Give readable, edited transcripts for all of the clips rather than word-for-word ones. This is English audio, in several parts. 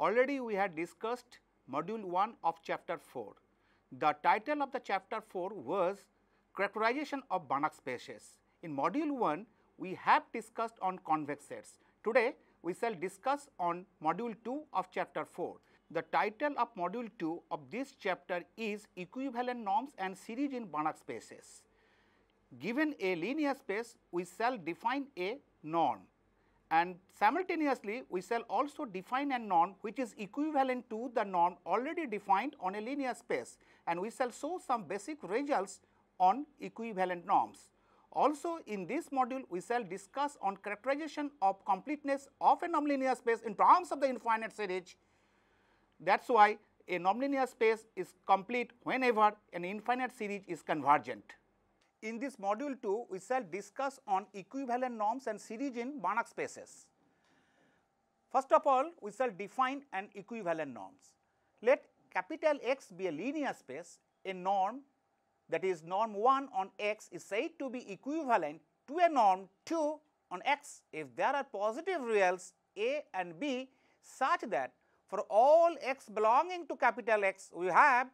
Already we had discussed module 1 of chapter 4. The title of the chapter 4 was characterization of Banach spaces. In module 1 we have discussed on convex sets. Today we shall discuss on module 2 of chapter 4. The title of module 2 of this chapter is equivalent norms and series in Banach spaces. Given a linear space, we shall define a norm, and simultaneously we shall also define a norm which is equivalent to the norm already defined on a linear space, and we shall show some basic results on equivalent norms. Also in this module we shall discuss on characterization of completeness of a nonlinear space in terms of the infinite series. That is why a nonlinear space is complete whenever an infinite series is convergent. In this module 2, we shall discuss on equivalent norms and series in Banach spaces. First of all, we shall define an equivalent norms. Let capital X be a linear space. A norm, that is norm 1 on X, is said to be equivalent to a norm 2 on X if there are positive reals A and B such that for all X belonging to capital X, we have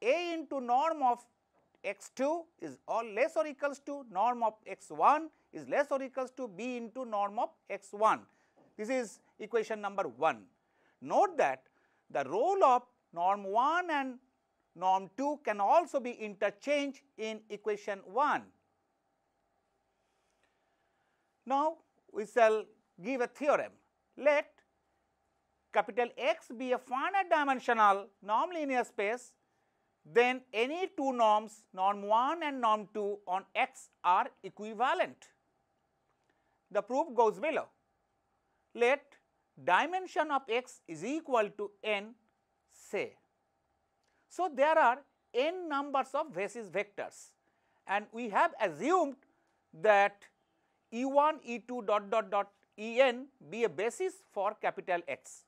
A into norm of x2 is all less or equals to norm of x1 is less or equals to b into norm of x1. This is equation number 1. Note that the role of norm 1 and norm 2 can also be interchanged in equation 1. Now, we shall give a theorem. Let capital X be a finite dimensional nonlinear space, then any two norms, norm 1 and norm 2 on X are equivalent. The proof goes below. Let dimension of X is equal to n, say. So, there are n numbers of basis vectors, and we have assumed that E1, E2 dot dot dot En be a basis for capital X.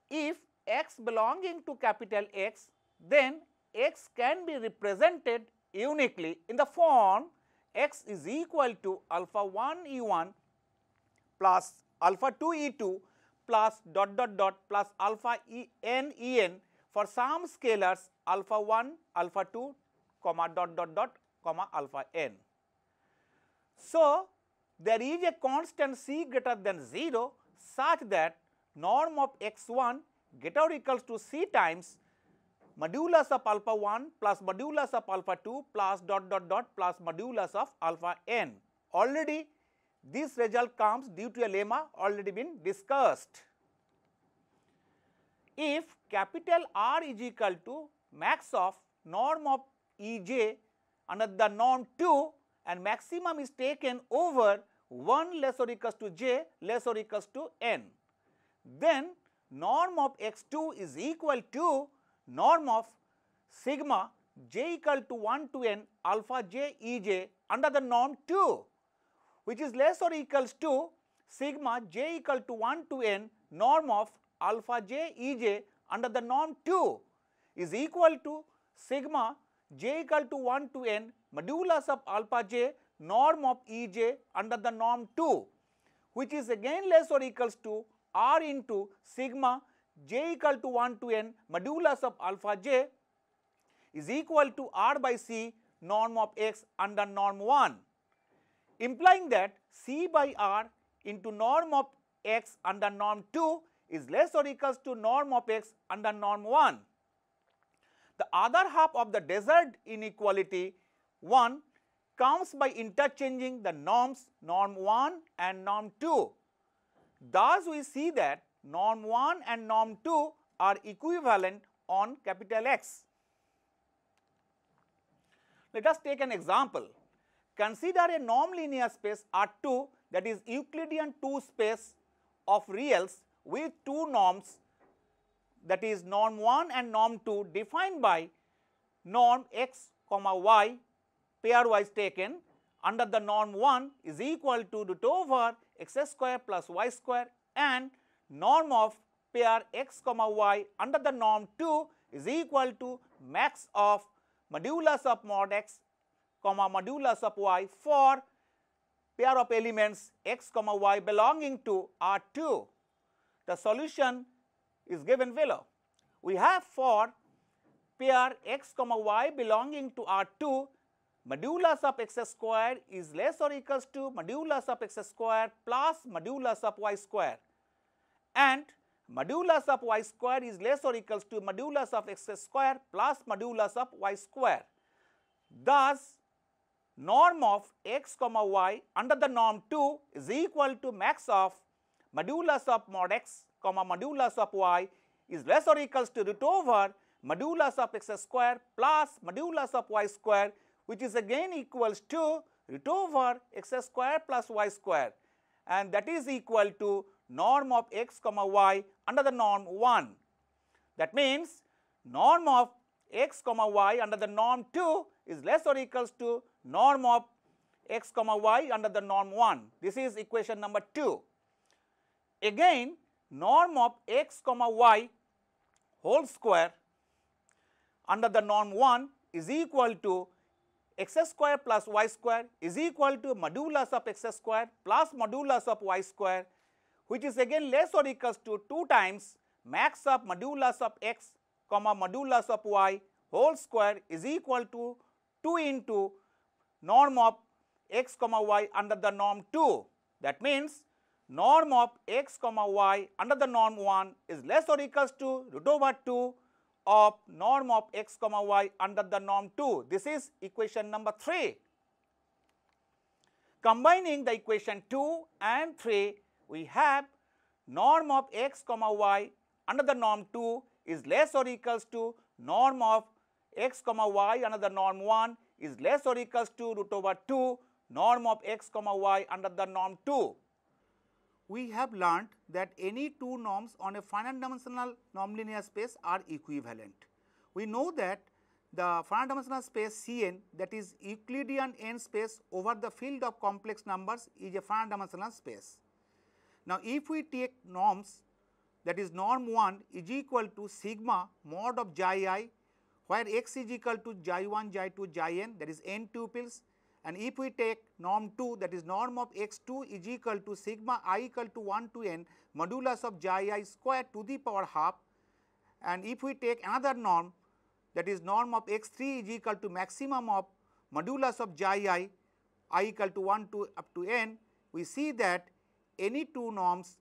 If X belonging to capital X, then X can be represented uniquely in the form X is equal to alpha 1 E1 plus alpha 2 E2 plus dot dot dot plus alpha En for some scalars alpha 1, alpha 2, comma dot dot dot, comma alpha n. So, there is a constant c greater than 0 such that norm of x1 greater or equals to c times modulus of alpha 1 plus modulus of alpha 2 plus dot dot dot plus modulus of alpha n. Already this result comes due to a lemma already been discussed. If capital R is equal to max of norm of Ej under the norm 2 and maximum is taken over 1 less or equals to j less or equals to n, then norm of x2 is equal to norm of sigma j equal to 1 to n alpha j Ej under the norm 2, which is less or equals to sigma j equal to 1 to n norm of alpha j Ej under the norm 2 is equal to sigma j equal to 1 to n modulus of alpha j norm of Ej under the norm 2, which is again less or equals to r into sigma j equal to 1 to n modulus of alpha j is equal to r by c norm of x under norm 1, implying that c by r into norm of x under norm 2 is less or equals to norm of x under norm 1. The other half of the desert inequality 1 comes by interchanging the norms norm 1 and norm 2. Thus, we see that norm 1 and norm 2 are equivalent on capital X. Let us take an example. Consider a nonlinear space R2, that is Euclidean 2 space of reals with two norms, that is norm 1 and norm 2 defined by norm x comma y pairwise taken under the norm 1 is equal to root over x square plus y square, and norm of pair x comma y under the norm 2 is equal to max of modulus of mod x comma modulus of y for pair of elements x comma y belonging to R2. The solution is given below. We have for pair x comma y belonging to R2, modulus of x square is less or equals to modulus of x square plus modulus of y square, and modulus of y square is less or equals to modulus of x square plus modulus of y square. Thus, norm of x comma y under the norm 2 is equal to max of modulus of mod x comma modulus of y is less or equals to root over modulus of x square plus modulus of y square, which is again equals to root over x square plus y square, and that is equal to norm of x comma y under the norm 1. That means norm of x comma y under the norm 2 is less or equals to norm of x comma y under the norm 1. This is equation number 2. Again, norm of x comma y whole square under the norm 1 is equal to x square plus y square is equal to modulus of x square plus modulus of y square, which is again less or equals to 2 times max of modulus of x comma modulus of y whole square is equal to 2 into norm of x comma y under the norm 2. That means norm of x comma y under the norm 1 is less or equals to root over 2 of norm of x comma y under the norm 2. This is equation number 3. Combining the equation 2 and 3, we have norm of x comma y under the norm 2 is less or equals to norm of x comma y under the norm 1 is less or equals to root over 2 norm of x comma y under the norm 2. We have learnt that any two norms on a finite dimensional nonlinear space are equivalent. We know that the finite dimensional space Cn, that is Euclidean n space over the field of complex numbers, is a finite dimensional space. Now, if we take norms, that is norm 1 is equal to sigma mod of xi I, where x is equal to xi 1, xi 2, xi n, that is n tuples, and if we take norm 2, that is norm of x 2 is equal to sigma I equal to 1 to n modulus of xi I square to the power half, and if we take another norm, that is norm of x 3 is equal to maximum of modulus of xi I equal to 1 to up to n, we see that any two norms,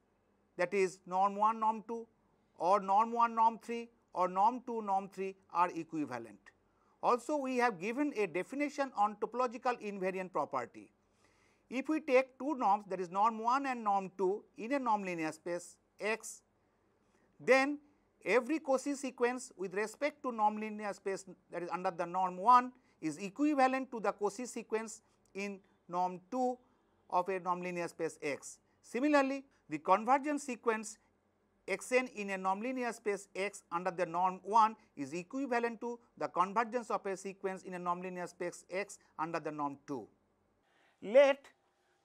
that is norm 1 norm 2 or norm 1 norm 3 or norm 2 norm 3 are equivalent. Also, we have given a definition on topological invariant property. If we take two norms, that is norm 1 and norm 2 in a nonlinear space X, then every Cauchy sequence with respect to nonlinear space, that is under the norm 1, is equivalent to the Cauchy sequence in norm 2 of a nonlinear space X. Similarly, the convergence sequence x n in a nonlinear space X under the norm 1 is equivalent to the convergence of a sequence in a nonlinear space X under the norm 2. Let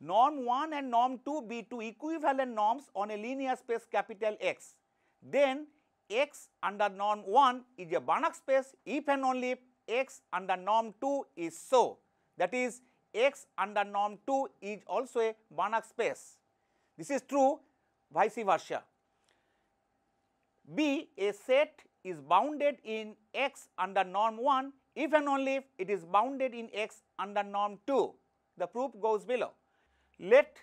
norm 1 and norm 2 be two equivalent norms on a linear space capital X. Then X under norm 1 is a Banach space if and only if X under norm 2 is so. That is, X under norm 2 is also a Banach space. This is true vice versa. B, a set is bounded in X under norm 1 if and only if it is bounded in X under norm 2. The proof goes below. Let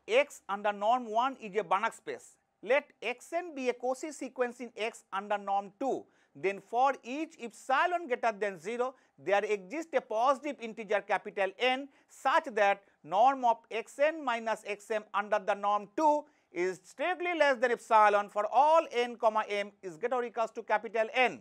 X under norm 1 is a Banach space. Let Xn be a Cauchy sequence in X under norm 2. Then for each epsilon greater than 0, there exists a positive integer capital N such that norm of Xn minus Xm under the norm 2 is strictly less than epsilon for all n comma m is greater or equals to capital N.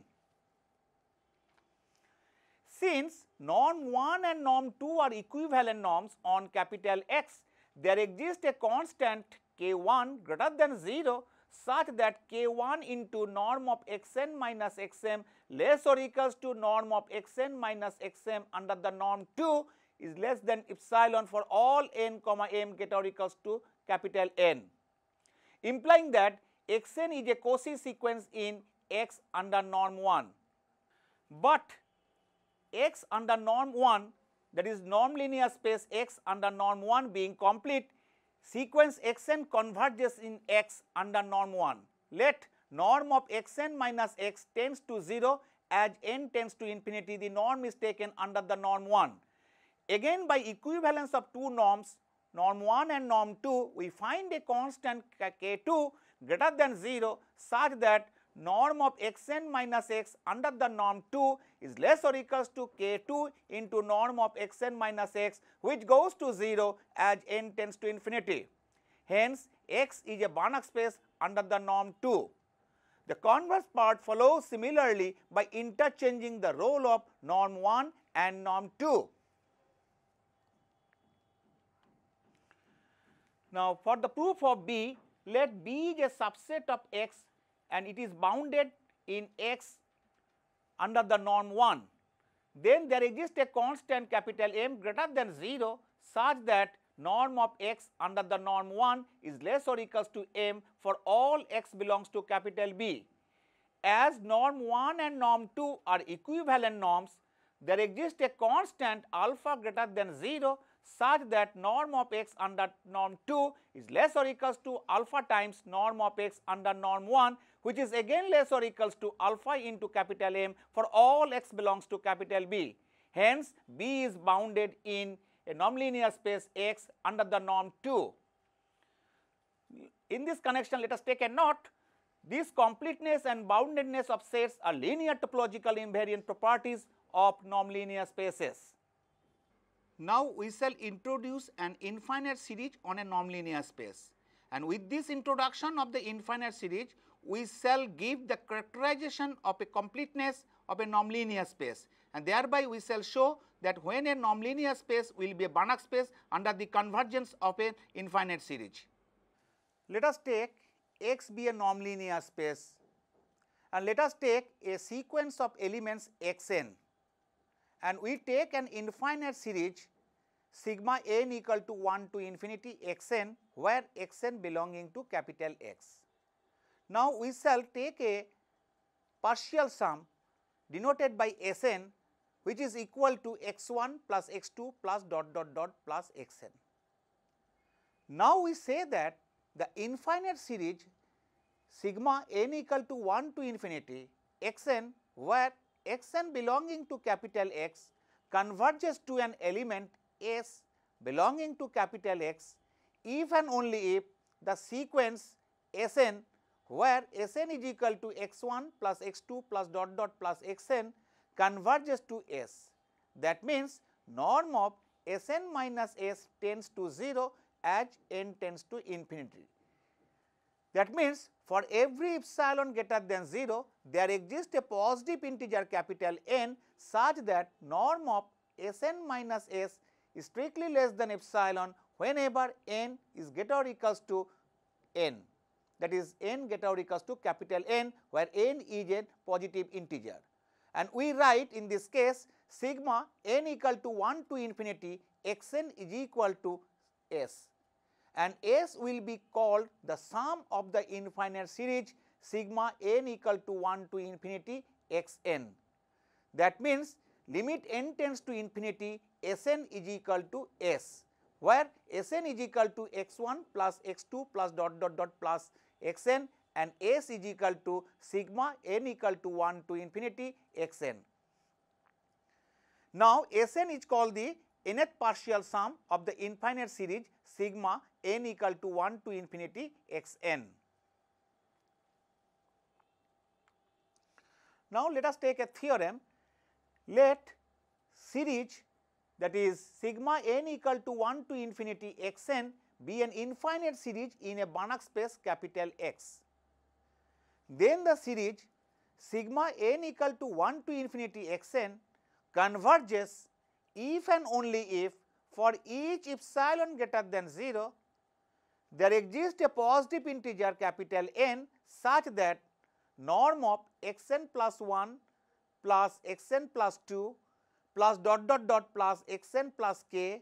Since norm 1 and norm 2 are equivalent norms on capital X, there exists a constant k1 greater than 0 such that k1 into norm of xn minus xm less or equals to norm of xn minus xm under the norm 2 is less than epsilon for all n comma m greater or equals to capital N, implying that xn is a Cauchy sequence in X under norm 1. But X under norm 1, that is nonlinear space X under norm 1 being complete, sequence xn converges in X under norm 1. Let norm of xn minus x tends to 0 as n tends to infinity, the norm is taken under the norm 1. Again, by equivalence of two norms, norm 1 and norm 2, we find a constant k2 greater than 0 such that norm of xn minus x under the norm 2 is less or equals to k2 into norm of xn minus x, which goes to 0 as n tends to infinity. Hence, x is a Banach space under the norm 2. The converse part follows similarly by interchanging the role of norm 1 and norm 2. Now, for the proof of B, let B is a subset of X and it is bounded in X under the norm 1. Then there exists a constant capital M greater than 0 such that norm of X under the norm 1 is less or equals to M for all X belongs to capital B. As norm 1 and norm 2 are equivalent norms, there exists a constant alpha greater than 0 such that norm of x under norm 2 is less or equals to alpha times norm of x under norm 1, which is again less or equals to alpha into capital M for all x belongs to capital B. Hence, B is bounded in a nonlinear space X under the norm 2. In this connection, let us take a note. This completeness and boundedness of sets are linear topological invariant properties of nonlinear spaces. Now, we shall introduce an infinite series on a nonlinear space, and with this introduction of the infinite series, we shall give the characterization of a completeness of a nonlinear space, and thereby we shall show that when a nonlinear space will be a Banach space under the convergence of an infinite series. Let us take X be a nonlinear space and let us take a sequence of elements xn, and we take an infinite series sigma n equal to 1 to infinity xn, where xn belonging to capital X. Now, we shall take a partial sum denoted by Sn, which is equal to x1 plus x2 plus dot dot dot plus xn. Now, we say that the infinite series sigma n equal to 1 to infinity xn, where xn belonging to capital X converges to an element S belonging to capital X if and only if the sequence Sn, where Sn is equal to x1 plus x2 plus dot dot plus xn converges to S. That means, norm of Sn minus S tends to 0 as n tends to infinity. That means, for every epsilon greater than 0, there exists a positive integer capital N such that norm of Sn minus S is strictly less than epsilon whenever n is greater or equals to n, that is n greater or equals to capital N, where n is a positive integer. And we write in this case sigma n equal to 1 to infinity xn is equal to S, and S will be called the sum of the infinite series sigma n equal to 1 to infinity xn. That means, limit n tends to infinity Sn is equal to S, where Sn is equal to x1 plus x2 plus dot dot dot plus xn, and S is equal to sigma n equal to 1 to infinity xn. Now, Sn is called the nth partial sum of the infinite series sigma n equal to 1 to infinity xn. Now, let us take a theorem. Let series, that is sigma n equal to 1 to infinity xn, be an infinite series in a Banach space capital X. Then the series sigma n equal to 1 to infinity xn converges if and only if for each epsilon greater than 0, there exists a positive integer capital N such that norm of xn plus 1 plus xn plus 2 plus dot dot dot plus xn plus k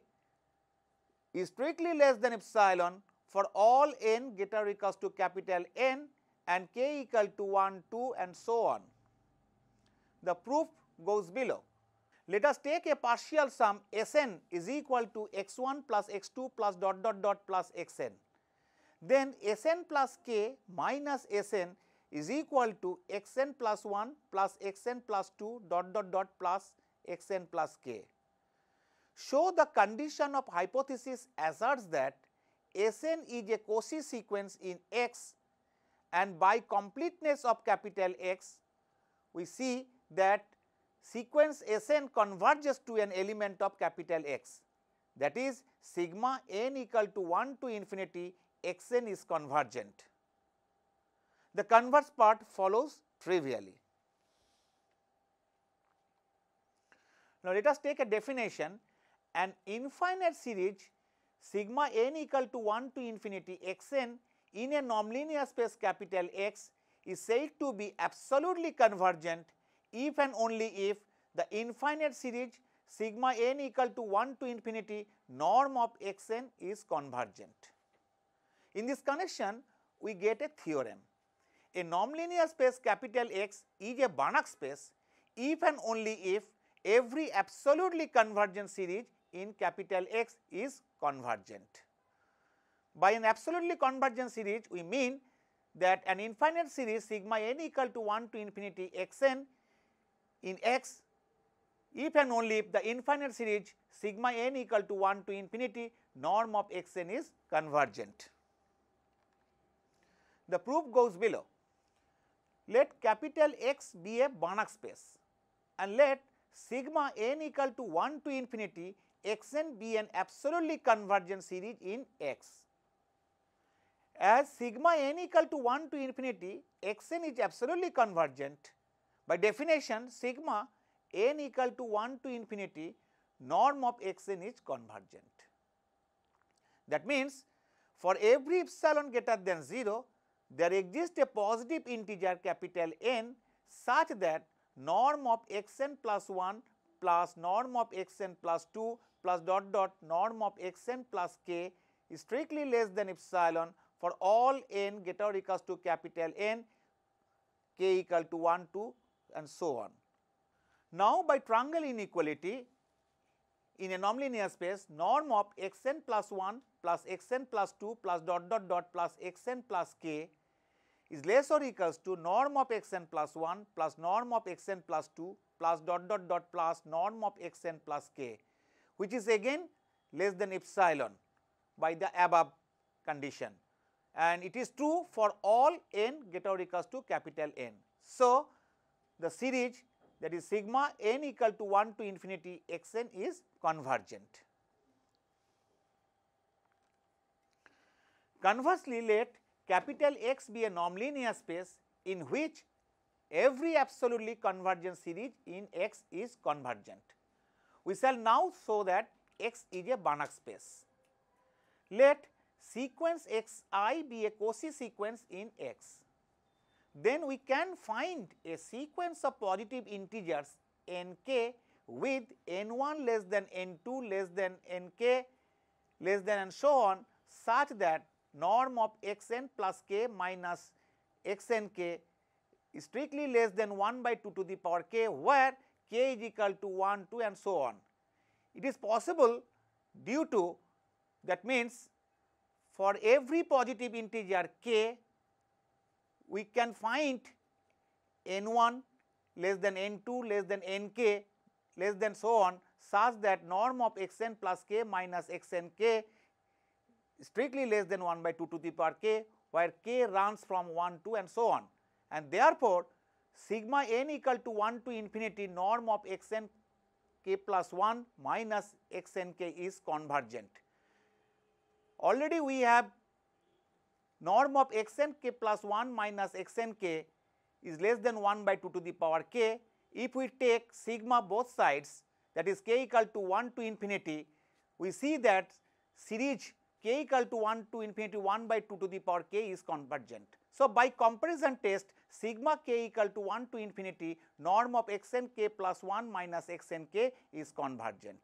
is strictly less than epsilon for all n greater or equals to capital N and k equal to 1, 2 and so on. The proof goes below. Let us take a partial sum Sn is equal to x1 plus x2 plus dot dot dot plus xn. Then Sn plus k minus Sn is equal to xn plus 1 plus xn plus 2 dot dot dot plus xn plus k. So, the condition of hypothesis asserts that Sn is a Cauchy sequence in X, and by completeness of capital X, we see that sequence Sn converges to an element of capital X, that is sigma n equal to 1 to infinity xn is convergent. The converse part follows trivially. Now, let us take a definition. An infinite series sigma n equal to 1 to infinity xn in a nonlinear space capital X is said to be absolutely convergent if and only if the infinite series sigma n equal to 1 to infinity norm of xn is convergent. In this connection, we get a theorem. A nonlinear space capital X is a Banach space if and only if every absolutely convergent series in capital X is convergent. By an absolutely convergent series, we mean that an infinite series sigma n equal to 1 to infinity xn in X if and only if the infinite series sigma n equal to 1 to infinity norm of xn is convergent. The proof goes below. Let capital X be a Banach space and let sigma n equal to 1 to infinity xn be an absolutely convergent series in X. As sigma n equal to 1 to infinity xn is absolutely convergent, by definition sigma n equal to 1 to infinity norm of xn is convergent. That means, for every epsilon greater than 0, there exists a positive integer capital N such that norm of xn plus 1 plus norm of xn plus 2 plus dot dot norm of xn plus k is strictly less than epsilon for all n greater or equals to capital N, k equal to 1, 2 and so on. Now, by triangle inequality in a nonlinear space, norm of xn plus 1 plus xn plus 2 plus dot dot dot plus xn plus k is less or equals to norm of xn plus 1 plus norm of xn plus 2 plus dot dot dot plus norm of xn plus k, which is again less than epsilon by the above condition, and it is true for all n greater or equals to capital N. So, the series, that is sigma n equal to 1 to infinity xn is convergent. Conversely, let capital X be a nonlinear space in which every absolutely convergent series in X is convergent. We shall now show that X is a Banach space. Let sequence xi be a Cauchy sequence in X. Then we can find a sequence of positive integers nk with n1 less than n2 less than nk less than and so on, such that norm of xn plus k minus xnk is strictly less than 1 by 2 to the power k, where k is equal to 1, 2 and so on. It is possible due to, that means for every positive integer k, we can find n1 less than n2 less than nk less than so on, such that norm of xn plus k minus xnk strictly less than 1 by 2 to the power k, where k runs from 1, 2 and so on, and therefore, sigma n equal to 1 to infinity norm of xn k plus 1 minus xnk is convergent. Already we have norm of xn k plus 1 minus xnk is less than 1 by 2 to the power k. If we take sigma both sides, that is k equal to 1 to infinity, we see that series k equal to 1 to infinity 1 by 2 to the power k is convergent. So, by comparison test, sigma k equal to 1 to infinity norm of xn k plus 1 minus xn k is convergent.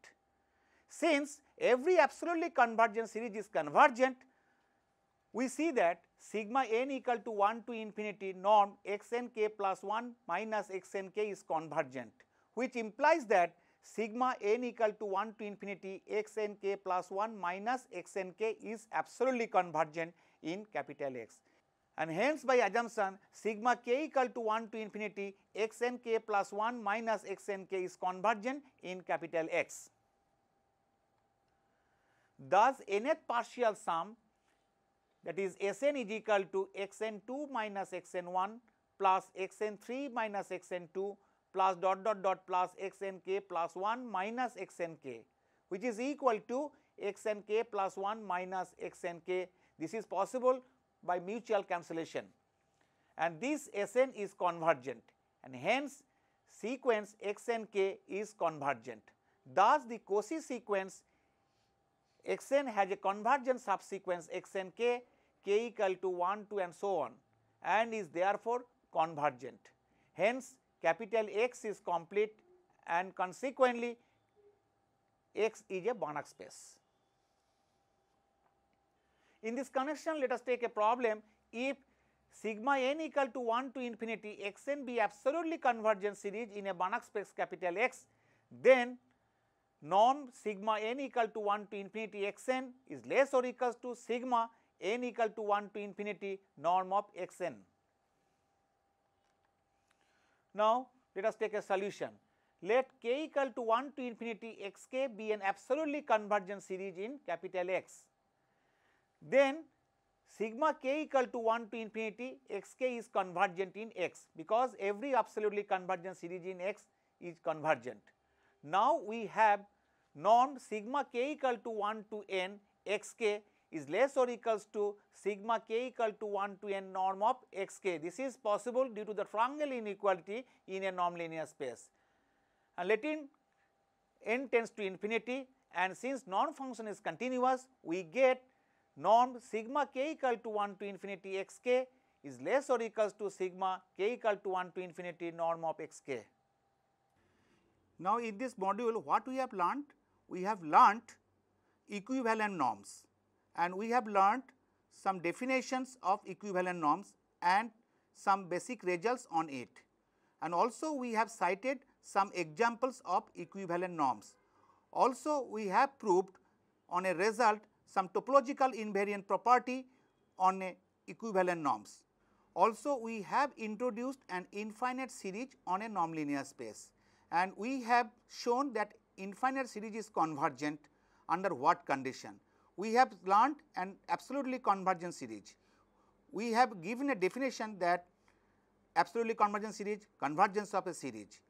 Since every absolutely convergent series is convergent, we see that sigma n equal to 1 to infinity norm xn k plus 1 minus xn k is convergent, which implies that sigma n equal to 1 to infinity xn k plus 1 minus xn k is absolutely convergent in capital X. and hence by assumption sigma k equal to 1 to infinity x n k plus 1 minus x n k is convergent in capital X. Thus, nth partial sum, that is S n is equal to x n 2 minus x n 1 plus x n 3 minus x n 2 plus dot dot dot plus x n k plus 1 minus x n k, which is equal to x n k plus 1 minus x n k. This is possible by mutual cancellation, and this S n is convergent, and hence sequence x n k is convergent. Thus, the Cauchy sequence x n has a convergent subsequence x n k, k equal to 1, 2 and so on, and is therefore convergent. Hence, capital X is complete, and consequently X is a Banach space. In this connection, let us take a problem. If sigma n equal to 1 to infinity x n be absolutely convergent series in a Banach space capital X, then norm sigma n equal to 1 to infinity x n is less or equals to sigma n equal to 1 to infinity norm of x n. Now, let us take a solution. Let k equal to 1 to infinity x k be an absolutely convergent series in capital X. Then sigma k equal to 1 to infinity x k is convergent in X, because every absolutely convergent series in X is convergent. Now, we have norm sigma k equal to 1 to n x k is less or equals to sigma k equal to 1 to n norm of x k. This is possible due to the triangle inequality in a non-linear space. And let n tends to infinity, and since norm function is continuous, we get norm sigma k equal to 1 to infinity x k is less or equals to sigma k equal to 1 to infinity norm of x k. Now, in this module what we have learnt? We have learnt equivalent norms, and we have learnt some definitions of equivalent norms and some basic results on it, and also we have cited some examples of equivalent norms. Also, we have proved on a result some topological invariant property on a equivalent norms. Also, we have introduced an infinite series on a nonlinear space, and we have shown that infinite series is convergent under what condition. We have learnt an absolutely convergent series. We have given a definition that absolutely convergent series, convergence of a series.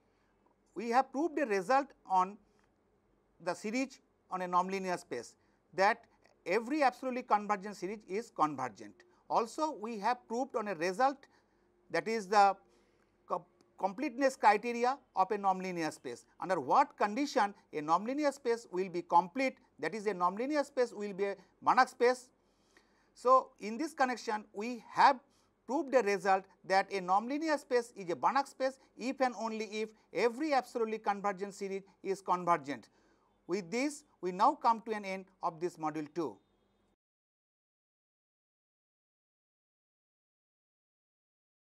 We have proved a result on the series on a nonlinear space, that every absolutely convergent series is convergent. Also, we have proved on a result, that is the completeness criteria of a nonlinear space. Under what condition a nonlinear space will be complete, that is a nonlinear space will be a Banach space. So, in this connection we have proved a result that a nonlinear space is a Banach space if and only if every absolutely convergent series is convergent. With this, we now come to an end of this module 2.